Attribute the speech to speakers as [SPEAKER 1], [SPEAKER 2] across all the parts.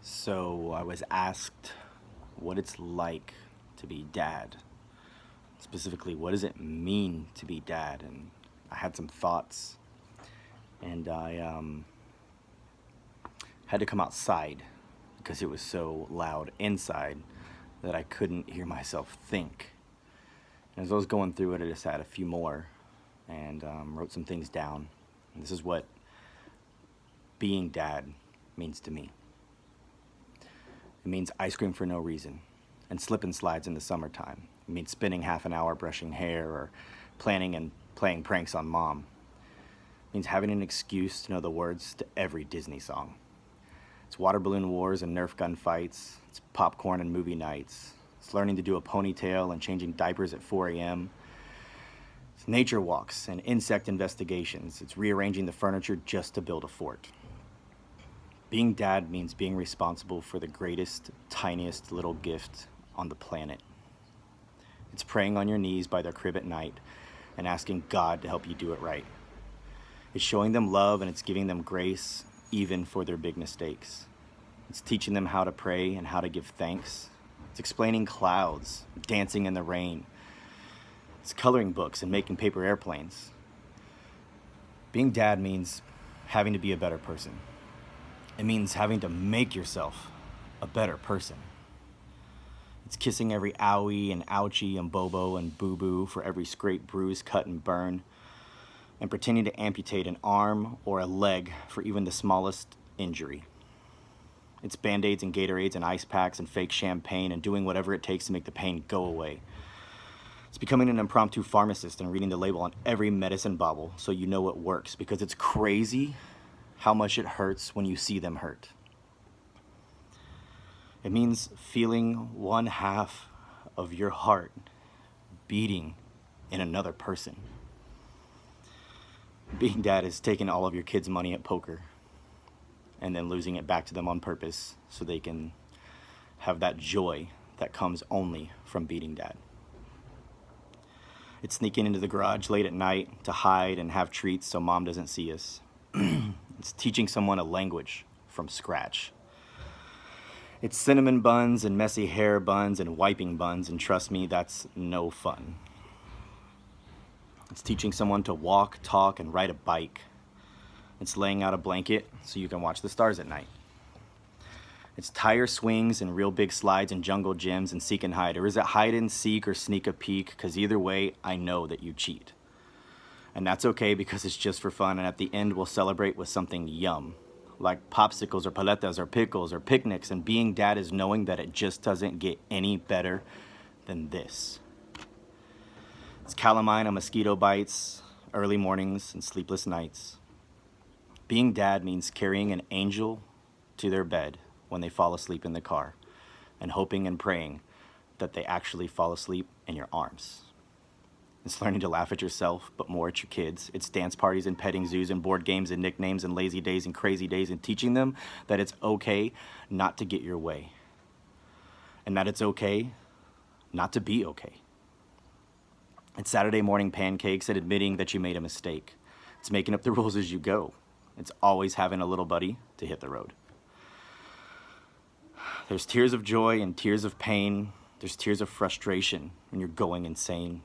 [SPEAKER 1] So I was asked what it's like to be dad. Specifically, what does it mean to be dad? And I had some thoughts, and I had to come outside because it was so loud inside that I couldn't hear myself think. And as I was going through it, I just had a few more and wrote some things down. And this is what being dad means to me. It means ice cream for no reason and slip and slides in the summertime. It means spending half an hour brushing hair or planning and playing pranks on mom. It means having an excuse to know the words to every Disney song. It's water balloon wars and Nerf gun fights. It's popcorn and movie nights. It's learning to do a ponytail and changing diapers at 4 a.m. It's nature walks and insect investigations. It's rearranging the furniture just to build a fort. Being dad means being responsible for the greatest, tiniest little gift on the planet. It's praying on your knees by their crib at night and asking God to help you do it right. It's showing them love and it's giving them grace, even for their big mistakes. It's teaching them how to pray and how to give thanks. It's explaining clouds, dancing in the rain. It's coloring books and making paper airplanes. Being dad means having to be a better person. It means having to make yourself a better person. It's kissing every owie and ouchie and bobo and boo-boo for every scrape, bruise, cut, and burn, and pretending to amputate an arm or a leg for even the smallest injury. It's Band-Aids and Gatorades and ice packs and fake champagne and doing whatever it takes to make the pain go away. It's becoming an impromptu pharmacist and reading the label on every medicine bottle so you know it works, because it's crazy how much it hurts when you see them hurt. It means feeling one half of your heart beating in another person. Being dad is taking all of your kids' money at poker and then losing it back to them on purpose so they can have that joy that comes only from beating dad. It's sneaking into the garage late at night to hide and have treats so mom doesn't see us. It's teaching someone a language from scratch. It's cinnamon buns and messy hair buns and wiping buns, and trust me, that's no fun. It's teaching someone to walk, talk, and ride a bike. It's laying out a blanket so you can watch the stars at night. It's tire swings and real big slides and jungle gyms and seek and hide. Or is it hide and seek or sneak a peek? Because either way, I know that you cheat. And that's okay, because it's just for fun, and at the end we'll celebrate with something yum, like popsicles or paletas or pickles or picnics. And being dad is knowing that it just doesn't get any better than this. It's calamine and mosquito bites, early mornings and sleepless nights. Being dad means carrying an angel to their bed when they fall asleep in the car and hoping and praying that they actually fall asleep in your arms. It's learning to laugh at yourself, but more at your kids. It's dance parties and petting zoos and board games and nicknames and lazy days and crazy days, and teaching them that it's okay not to get your way, and that it's okay not to be okay. It's Saturday morning pancakes and admitting that you made a mistake. It's making up the rules as you go. It's always having a little buddy to hit the road. There's tears of joy and tears of pain. There's tears of frustration when you're going insane.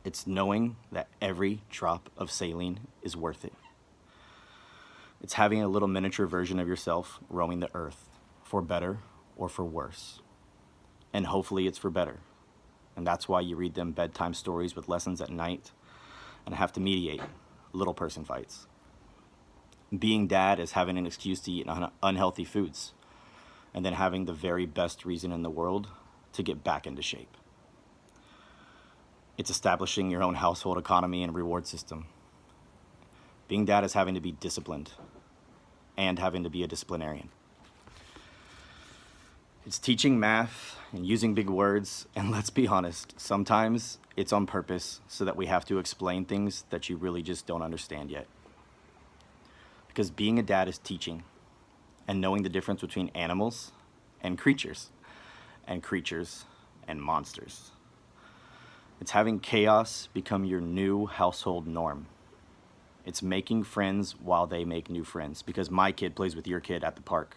[SPEAKER 1] It's knowing that every drop of saline is worth it. It's having a little miniature version of yourself roaming the earth, for better or for worse. And hopefully it's for better. And that's why you read them bedtime stories with lessons at night and have to mediate little person fights. Being dad is having an excuse to eat unhealthy foods and then having the very best reason in the world to get back into shape. It's establishing your own household economy and reward system. Being dad is having to be disciplined and having to be a disciplinarian. It's teaching math and using big words, and let's be honest, sometimes it's on purpose so that we have to explain things that you really just don't understand yet. Because being a dad is teaching and knowing the difference between animals and creatures and monsters. It's having chaos become your new household norm. It's making friends while they make new friends, because my kid plays with your kid at the park.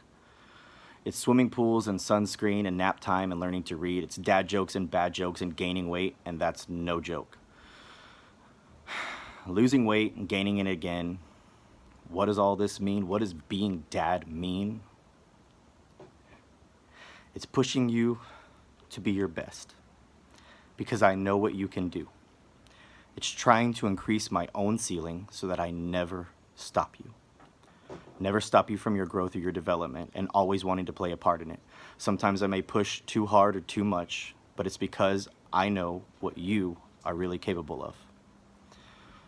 [SPEAKER 1] It's swimming pools and sunscreen and nap time and learning to read. It's dad jokes and bad jokes and gaining weight, and that's no joke. Losing weight and gaining it again. What does all this mean? What does being dad mean? It's pushing you to be your best because I know what you can do. It's trying to increase my own ceiling so that I never stop you. Never stop you from your growth or your development, and always wanting to play a part in it. Sometimes I may push too hard or too much, but it's because I know what you are really capable of.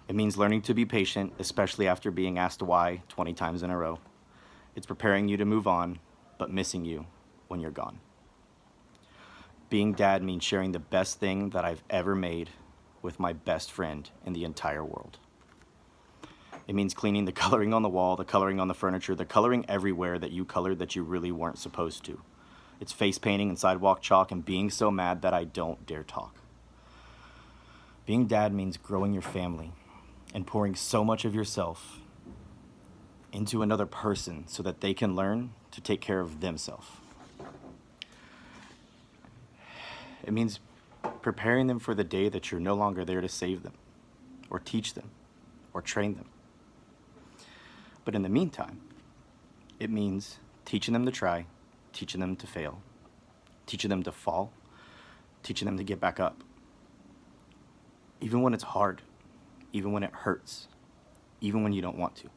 [SPEAKER 1] It means learning to be patient, especially after being asked why 20 times in a row. It's preparing you to move on, but missing you when you're gone. Being dad means sharing the best thing that I've ever made with my best friend in the entire world. It means cleaning the coloring on the wall, the coloring on the furniture, the coloring everywhere that you colored that you really weren't supposed to. It's face painting and sidewalk chalk and being so mad that I don't dare talk. Being dad means growing your family and pouring so much of yourself into another person so that they can learn to take care of themselves. It means preparing them for the day that you're no longer there to save them, or teach them, or train them. But in the meantime, it means teaching them to try, teaching them to fail, teaching them to fall, teaching them to get back up. Even when it's hard, even when it hurts, even when you don't want to.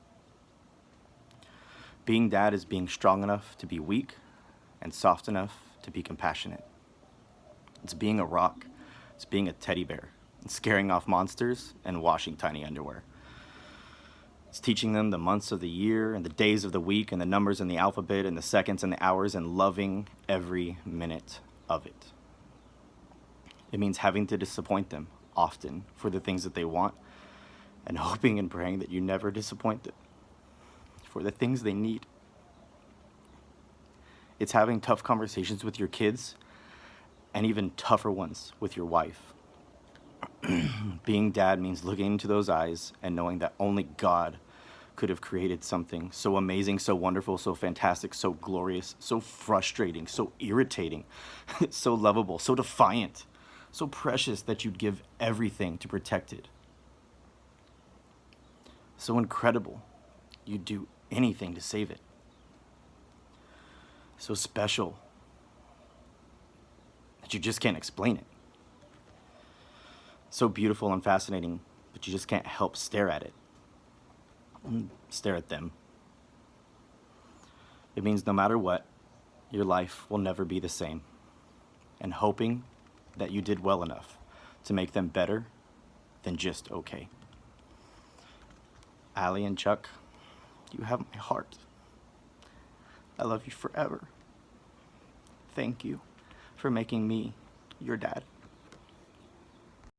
[SPEAKER 1] Being dad is being strong enough to be weak and soft enough to be compassionate. It's being a rock. It's being a teddy bear and scaring off monsters and washing tiny underwear. It's teaching them the months of the year and the days of the week and the numbers in the alphabet and the seconds and the hours and loving every minute of it. It means having to disappoint them often for the things that they want and hoping and praying that you never disappoint them for the things they need. It's having tough conversations with your kids and even tougher ones with your wife. Being dad means looking into those eyes and knowing that only God could have created something so amazing, so wonderful, so fantastic, so glorious, so frustrating, so irritating, so lovable, so defiant, so precious that you'd give everything to protect it. So incredible, you'd do anything to save it. So special that you just can't explain it. So beautiful and fascinating, but you just can't help stare at it. Stare at them. It means no matter what, your life will never be the same. And hoping that you did well enough to make them better than just okay. Allie and Chuck, you have my heart. I love you forever. Thank you for making me your dad.